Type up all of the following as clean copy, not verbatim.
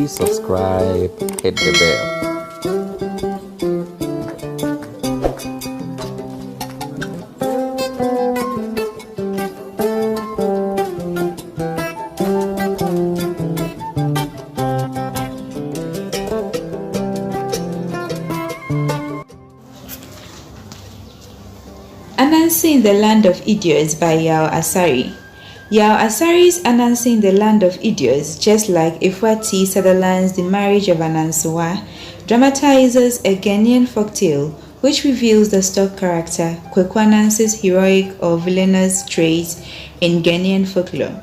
please subscribe, hit the bell. Ananse in the Land of Idiots by Yao Asari. Yao Asari's Ananse in the Land of Idiots, just like Efua T. Sutherland's The Marriage of Anansewa, dramatizes a Ghanaian folktale which reveals the stock character Kweku Ananse's heroic or villainous traits in Ghanaian folklore.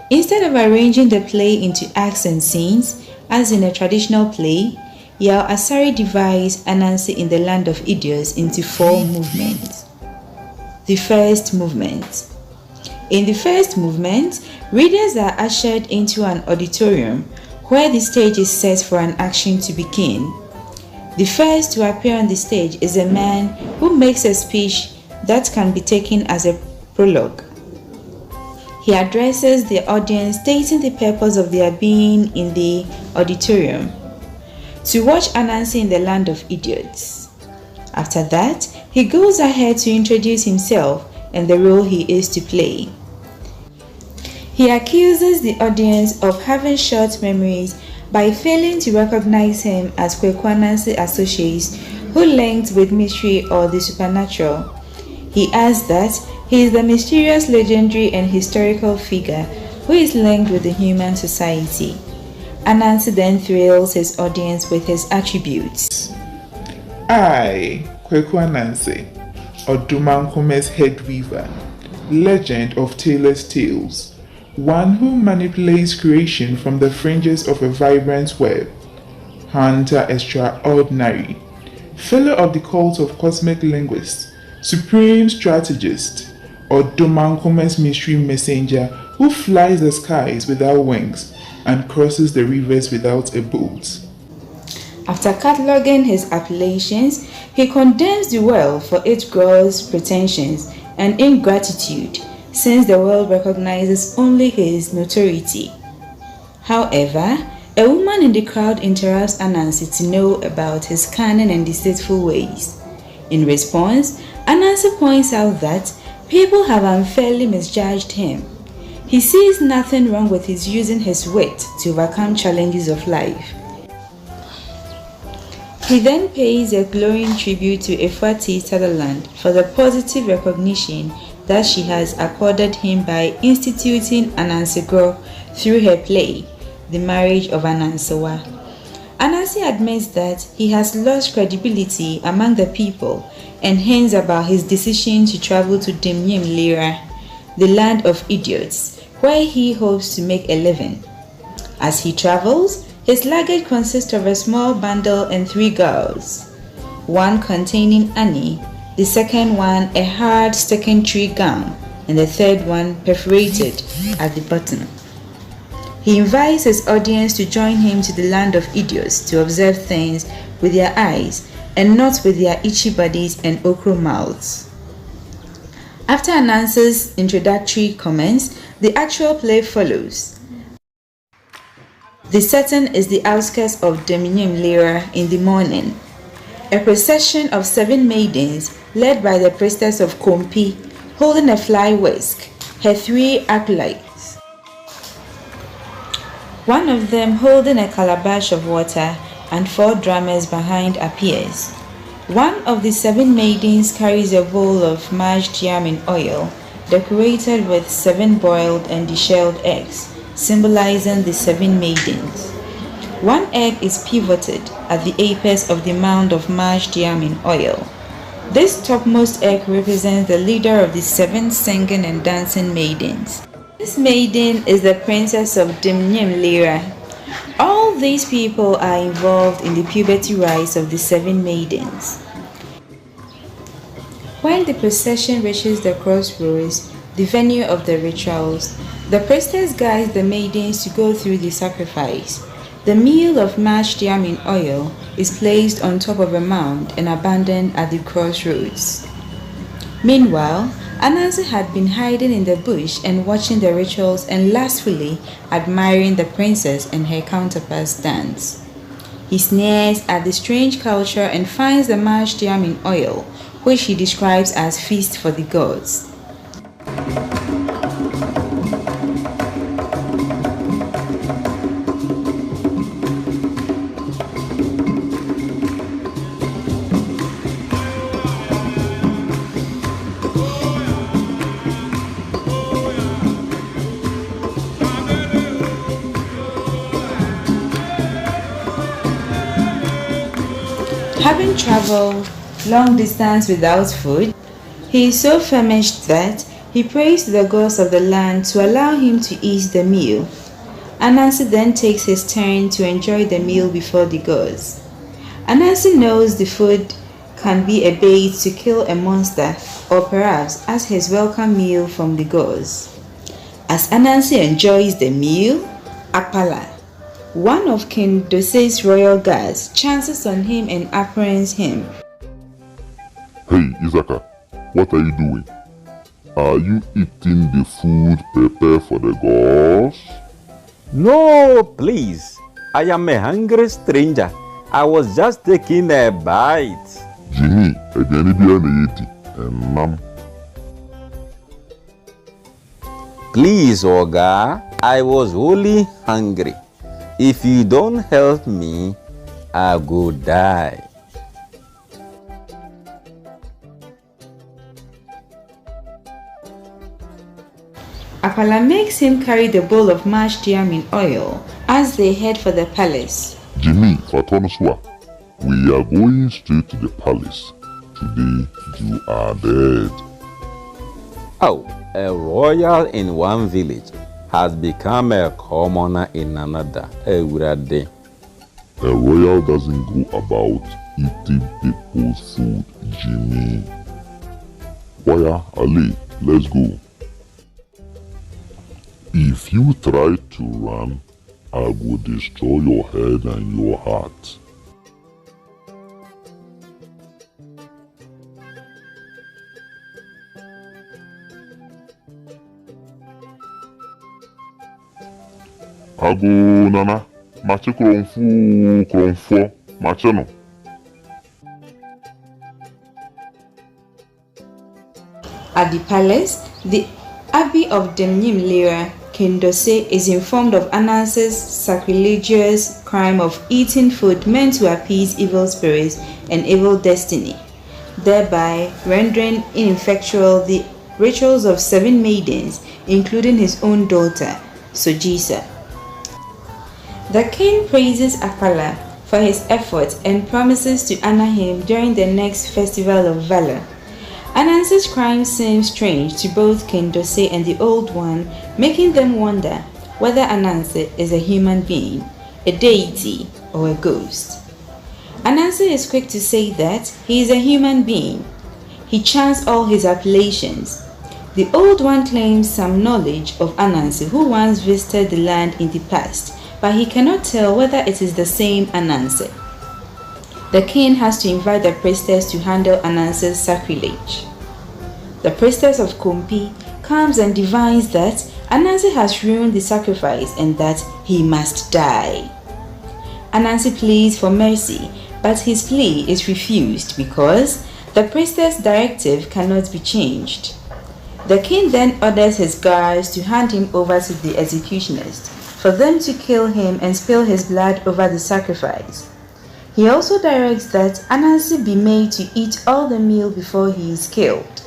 Instead of arranging the play into acts and scenes, as in a traditional play, Yao Asari divides Ananse in the Land of Idiots into 4 movements. The first movement. In the first movement, readers are ushered into an auditorium where the stage is set for an action to begin. The first to appear on the stage is a man who makes a speech that can be taken as a prologue. He addresses the audience stating the purpose of their being in the auditorium: to watch Ananse in the Land of Idiots. After that, he goes ahead to introduce himself and the role he is to play. He accuses the audience of having short memories by failing to recognize him as Kweku Ananse associates who linked with mystery or the supernatural. He adds that he is the mysterious, legendary, and historical figure who is linked with the human society. Ananse then thrills his audience with his attributes. I, Kweku Ananse, Odumankume's head weaver, legend of Taylor's Tales, one who manipulates creation from the fringes of a vibrant web, hunter extraordinary, fellow of the cult of cosmic linguists, supreme strategist, Odumankume's mystery messenger who flies the skies without wings and crosses the rivers without a boat. After cataloging his appellations, he condemns the world for its gross pretensions and ingratitude, since the world recognizes only his notoriety. However, a woman in the crowd interrupts Ananse to know about his cunning and deceitful ways. In response, Ananse points out that people have unfairly misjudged him. He sees nothing wrong with his using his wit to overcome challenges of life. He then pays a glowing tribute to Efua T. Sutherland for the positive recognition that she has accorded him by instituting Anansegro through her play, The Marriage of Anansewa. Ananse admits that he has lost credibility among the people and hints about his decision to travel to Demyim Lira, the Land of Idiots, where he hopes to make a living. As he travels, his luggage consists of a small bundle and 3 girls, one containing Annie, the second one a hard sticking tree gown, and the third one perforated at the bottom. He invites his audience to join him to the Land of Idiots to observe things with their eyes and not with their itchy bodies and okra mouths. After Ananse's introductory comments, the actual play follows. The setting is the outskirts of Demyim Lira in the morning. A procession of 7 maidens, led by the priestess of Kompi, holding a fly whisk, her 3 acolytes. One of them holding a calabash of water and 4 drummers behind appears. One of the 7 maidens carries a bowl of mashed yam in oil, decorated with 7 boiled and deshelled eggs, symbolizing the 7 maidens. 1 egg is pivoted at the apex of the mound of mashed yam in oil. This topmost egg represents the leader of the 7 singing and dancing maidens. This maiden is the princess of Demyim Lira. All these people are involved in the puberty rites of the 7 maidens. When the procession reaches the crossroads, the venue of the rituals, the priestess guides the maidens to go through the sacrifice. The meal of mashed yam in oil is placed on top of a mound and abandoned at the crossroads. Meanwhile, Ananse had been hiding in the bush and watching the rituals and lustfully admiring the princess and her counterparts dance. He sneers at the strange culture and finds the mashed yam in oil, which he describes as feast for the gods. Having traveled long distance without food, he is so famished that he prays to the gods of the land to allow him to eat the meal. Ananse then takes his turn to enjoy the meal before the gods. Ananse knows the food can be a bait to kill a monster or perhaps as his welcome meal from the gods. As Ananse enjoys the meal, Apala, one of King Dose's royal guards, chances on him and apprehends him. Hey, Isaka, what are you doing? Are you eating the food prepared for the gods? No, please. I am a hungry stranger. I was just taking a bite. Jimmy, and Please, Oga, I was only hungry. If you don't help me, I go die. Apala makes him carry the bowl of mashed yam in oil as they head for the palace. Jimmy, Fatonoswa, we are going straight to the palace. Today you are dead. Oh, a royal in one village has become a commoner in another. A royal doesn't go about eating people's food, Jimmy. Waya, Ali, let's go. If you try to run, I will destroy your head and your heart. Ago nana, mache kronfo, mache no. At the palace, the Abbey of Demnyim Lira, King Dose is informed of Ananse's sacrilegious crime of eating food meant to appease evil spirits and evil destiny, thereby rendering ineffectual the rituals of 7 maidens, including his own daughter, Sojisa. The king praises Apala for his efforts and promises to honor him during the next festival of valor. Ananse's crime seems strange to both King Dose and the Old One, making them wonder whether Ananse is a human being, a deity, or a ghost. Ananse is quick to say that he is a human being. He chants all his appellations. The Old One claims some knowledge of Ananse, who once visited the land in the past, but he cannot tell whether it is the same Ananse. The king has to invite the priestess to handle Ananse's sacrilege. The priestess of Kompi comes and divines that Ananse has ruined the sacrifice and that he must die. Ananse pleads for mercy, but his plea is refused because the priestess' directive cannot be changed. The king then orders his guards to hand him over to the executioners, for them to kill him and spill his blood over the sacrifice. He also directs that Ananse be made to eat all the meal before he is killed.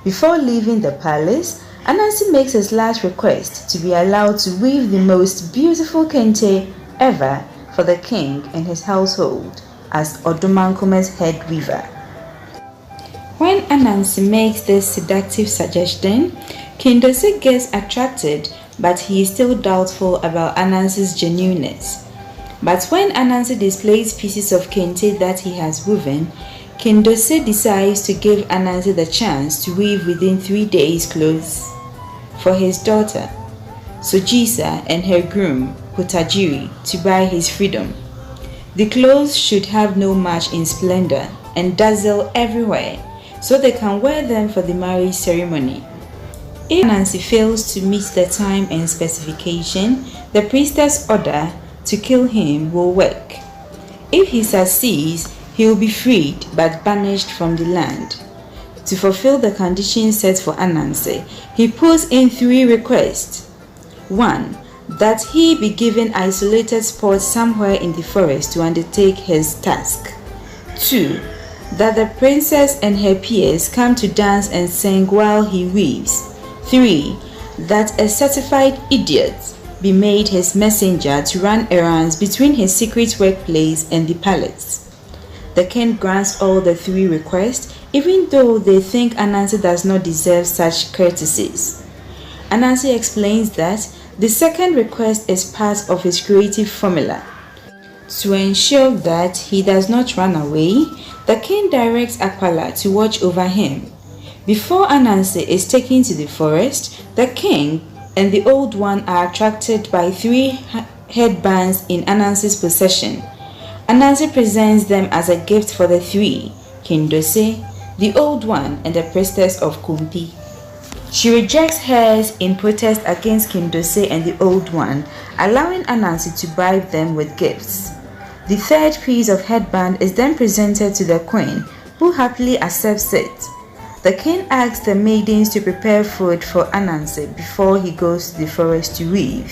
Before leaving the palace, Ananse makes his last request to be allowed to weave the most beautiful kente ever for the king and his household as Odumankume's head weaver. When Ananse makes this seductive suggestion, King Dose gets attracted, but he is still doubtful about Ananse's genuineness. But when Ananse displays pieces of kente that he has woven, King Dose decides to give Ananse the chance to weave within 3 days clothes for his daughter, Sojisa, and her groom, Kotajiri, to buy his freedom. The clothes should have no match in splendor and dazzle everywhere, so they can wear them for the marriage ceremony. If Ananse fails to meet the time and specification, the priestess order to kill him will work. If he succeeds, he will be freed but banished from the land. To fulfill the conditions set for Ananse, he puts in 3 requests. 1. That he be given isolated spot somewhere in the forest to undertake his task. 2. That the princess and her peers come to dance and sing while he weaves. 3. That a certified idiot be made his messenger to run errands between his secret workplace and the palace. The king grants all the 3 requests, even though they think Ananse does not deserve such courtesies. Ananse explains that the second request is part of his creative formula. To ensure that he does not run away, the king directs Akpala to watch over him. Before Ananse is taken to the forest, the king and the old one are attracted by 3 headbands in Ananse's possession. Ananse presents them as a gift for the 3, Kindose, the old one, and the priestess of Kumpi. She rejects hers in protest against Kindose and the old one, allowing Ananse to bribe them with gifts. The 3rd piece of headband is then presented to the queen, who happily accepts it. The king asks the maidens to prepare food for Ananse before he goes to the forest to weave.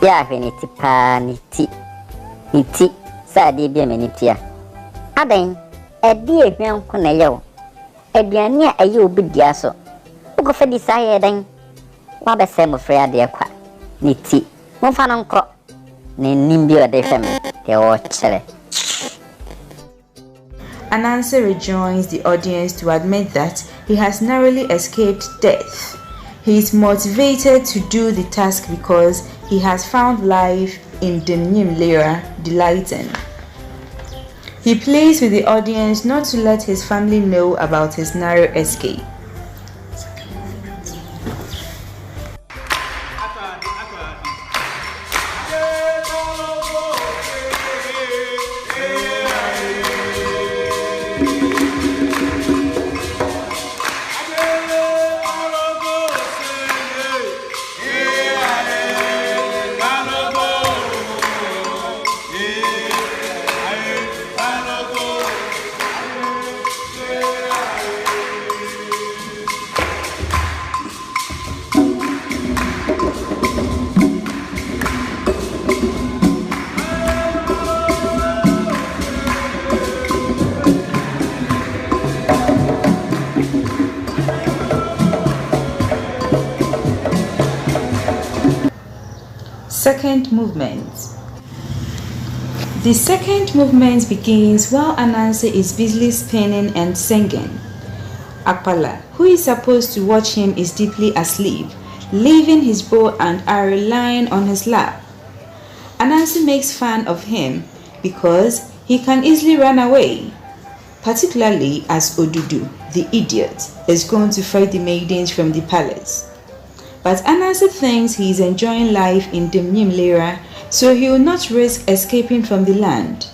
Ya veniti pa niti sa de bia menitia. Adan edi ehwan ko na yew. Aduane a aye obi dia so. Ugo fa di sa ye dan. Wa be se mo fra de kwa. Niti. Mo fa no nkro. Ne nimbi o de fem. De o chere. Ananse rejoins the audience to admit that he has narrowly escaped death. He is motivated to do the task because he has found life in Demnim Lera delighting. He pleads with the audience not to let his family know about his narrow escape. Second movement. The second movement begins while Ananse is busily spinning and singing. Akpala, who is supposed to watch him, is deeply asleep, leaving his bow and arrow lying on his lap. Ananse makes fun of him because he can easily run away, particularly as Odudu, the idiot, is going to fight the maidens from the palace. But Ananse thinks he is enjoying life in Demnim Lera, so he will not risk escaping from the land.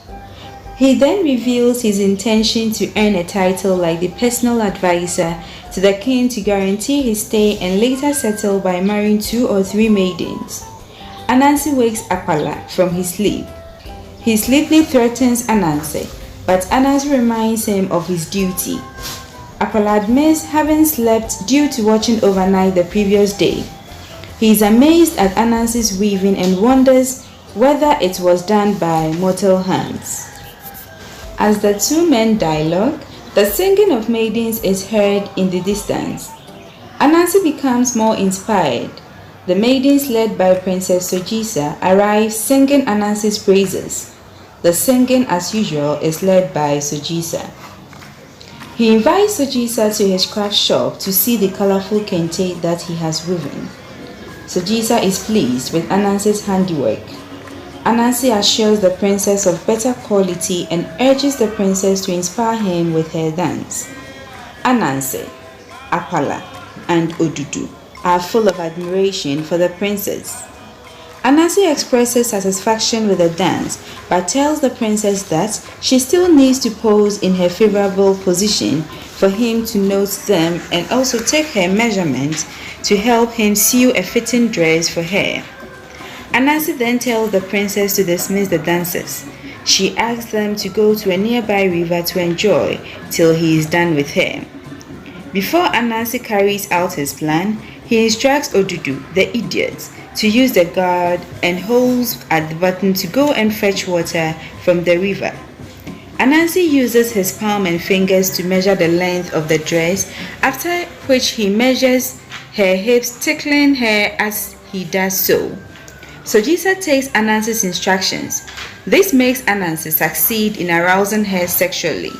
He then reveals his intention to earn a title like the personal advisor to the king to guarantee his stay and later settle by marrying 2 or 3 maidens. Ananse wakes Akpala from his sleep. He sleepily threatens Ananse, but Ananse reminds him of his duty. Akpala admits having slept due to watching overnight the previous day. He is amazed at Ananse's weaving and wonders whether it was done by mortal hands. As the 2 men dialogue, the singing of maidens is heard in the distance. Ananse becomes more inspired. The maidens led by Princess Sojisa arrive singing Ananse's praises. The singing, as usual, is led by Sojisa. He invites Sojisa to his craft shop to see the colorful kente that he has woven. Sojisa is pleased with Ananse's handiwork. Ananse assures the princess of better quality and urges the princess to inspire him with her dance. Ananse, Akpala, and Odudu are full of admiration for the princess. Ananse expresses satisfaction with the dance, but tells the princess that she still needs to pose in her favorable position for him to note them and also take her measurement to help him sew a fitting dress for her. Ananse then tells the princess to dismiss the dancers. She asks them to go to a nearby river to enjoy till he is done with her. Before Ananse carries out his plan, he instructs Odudu, the idiot, to use the guard and holes at the bottom to go and fetch water from the river. Ananse uses his palm and fingers to measure the length of the dress, after which he measures her hips, tickling her as he does so. Sojisa takes Ananse's instructions. This makes Ananse succeed in arousing her sexually.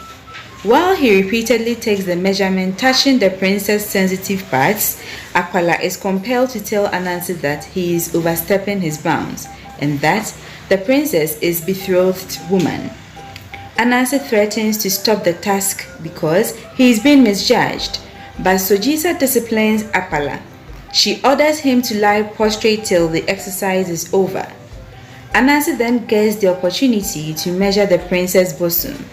While he repeatedly takes the measurement touching the princess' sensitive parts, Akpala is compelled to tell Ananse that he is overstepping his bounds and that the princess is betrothed woman. Ananse threatens to stop the task because he is being misjudged, but Sojisa disciplines Akpala. She orders him to lie prostrate till the exercise is over. Ananse then gets the opportunity to measure the princess' bosom.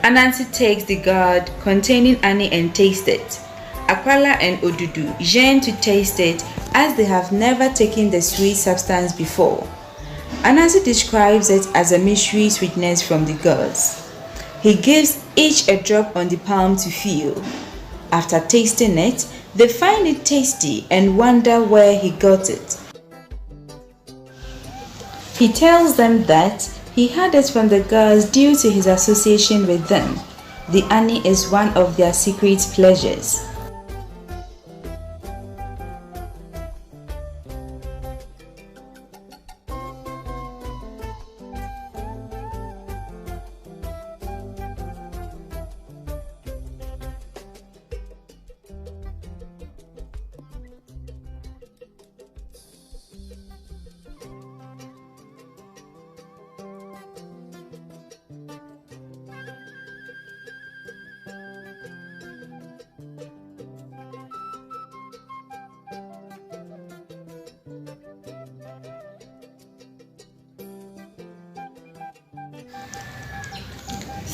Ananse takes the gourd containing honey and tastes it. Akpala and Odudu yearn to taste it as they have never taken the sweet substance before. Ananse describes it as a mystery sweetness from the gods. He gives each a drop on the palm to feel. After tasting it, they find it tasty and wonder where he got it. He tells them that he had it from the gods due to his association with them. The honey is one of their secret pleasures.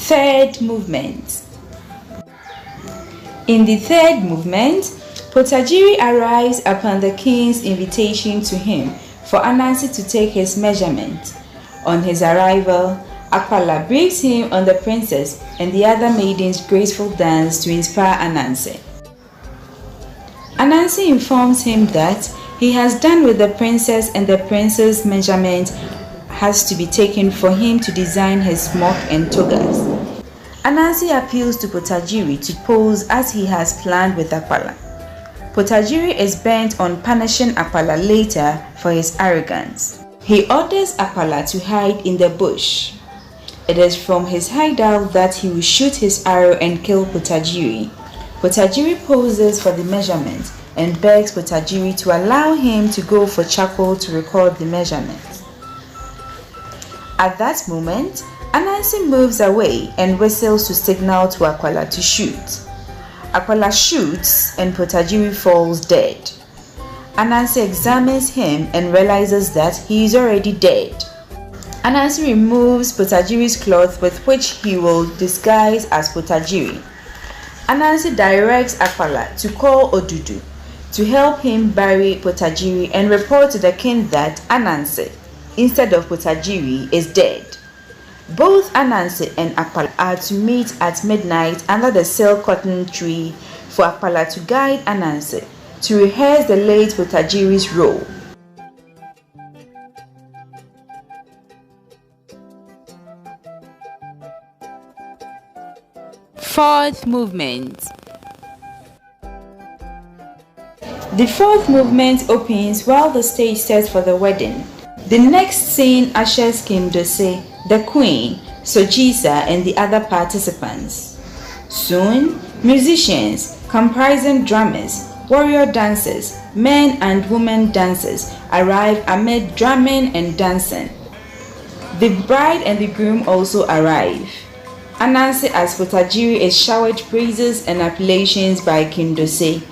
Third movement. In the third movement, Potajiri arrives upon the king's invitation to him for Ananse to take his measurement. On his arrival, Akpala briefs him on the princess and the other maidens' graceful dance to inspire Ananse. Ananse informs him that he has done with the princess and the prince's measurement has to be taken for him to design his smock and togas. Ananse appeals to Potajiri to pose as he has planned with Akpala. Potajiri is bent on punishing Akpala later for his arrogance. He orders Akpala to hide in the bush. It is from his hideout that he will shoot his arrow and kill Potajiri. Potajiri poses for the measurement and begs Potajiri to allow him to go for charcoal to record the measurement. At that moment, Ananse moves away and whistles to signal to Akpala to shoot. Akpala shoots and Potajiri falls dead. Ananse examines him and realizes that he is already dead. Ananse removes Potajiri's cloth with which he will disguise as Potajiri. Ananse directs Akpala to call Odudu to help him bury Potajiri and report to the king that Ananse, instead of Potajiri, is dead. Both Ananse and Akpala are to meet at midnight under the silk cotton tree for Akpala to guide Ananse to rehearse the late Potajiri's role. Fourth movement. The fourth movement opens while the stage sets for the wedding. The next scene ushers King Dose, the queen, Sojisa, and the other participants. Soon, musicians, comprising drummers, warrior dancers, men and women dancers, arrive amid drumming and dancing. The bride and the groom also arrive. Ananse as Potajiri is showered praises and appellations by Kindose.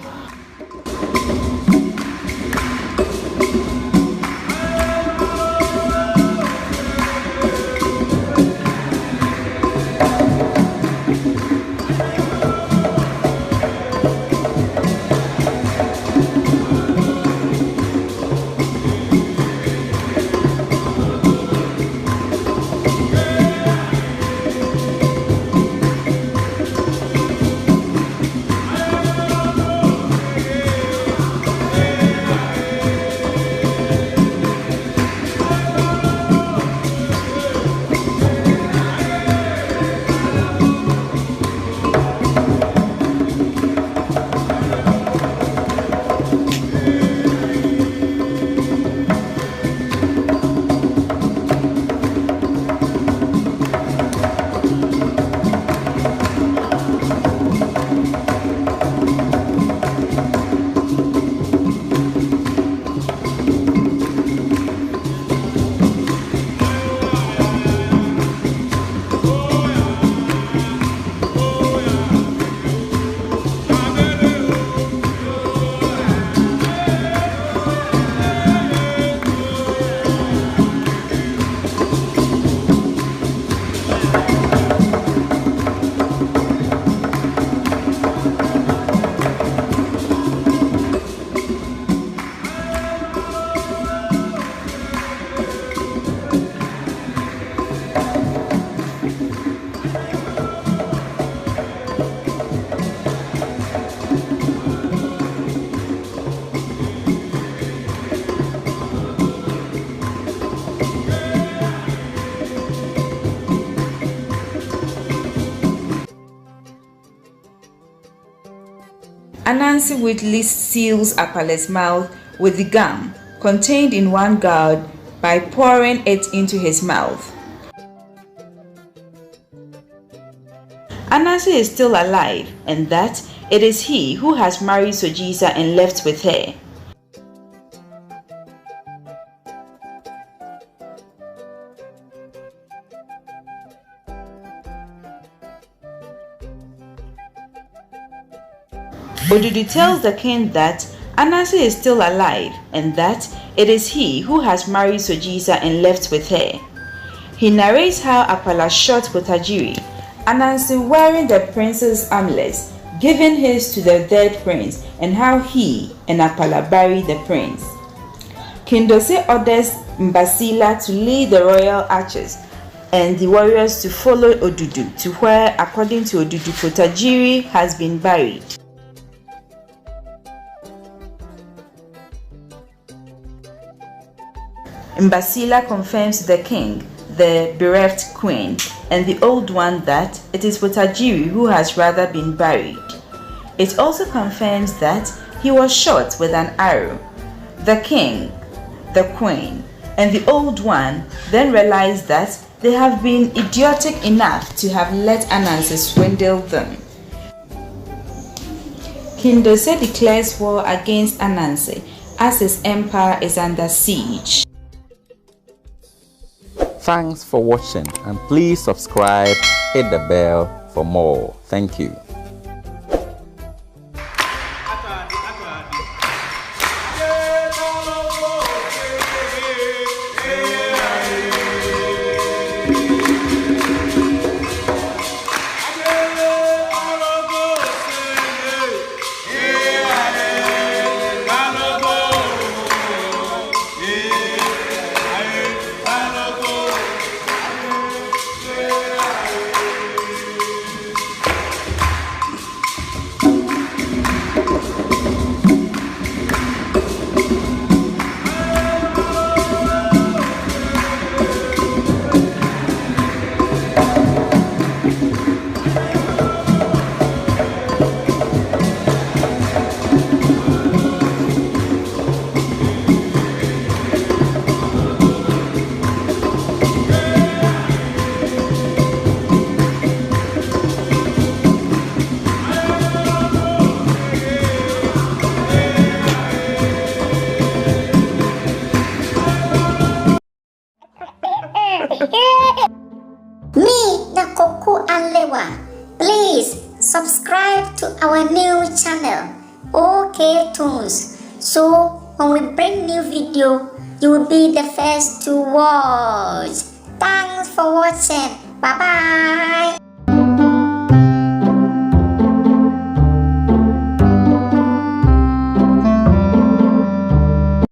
Ananse Whitley seals Apala's mouth with the gum contained in one gourd by pouring it into his mouth. Ananse is still alive, and that it is he who has married Sojisa and left with her. Odudu tells the king that Ananse is still alive and that it is he who has married Sojisa and left with her. He narrates how Apala shot Potajiri, Ananse wearing the prince's amulet, giving his to the dead prince, and how he and Apala buried the prince. Kindose orders Mbasila to lead the royal archers and the warriors to follow Odudu to where, according to Odudu, Potajiri has been buried. Mbasila confirms to the king, the bereft queen, and the old one that it is Potajiri who has rather been buried. It also confirms that he was shot with an arrow. The king, the queen, and the old one then realize that they have been idiotic enough to have let Ananse swindle them. Kindose declares war against Ananse as his empire is under siege. Thanks for watching, and please subscribe, hit the bell for more. Thank you. Okay, Toons. So when we bring new video, you will be the first to watch. Thanks for watching. Bye bye.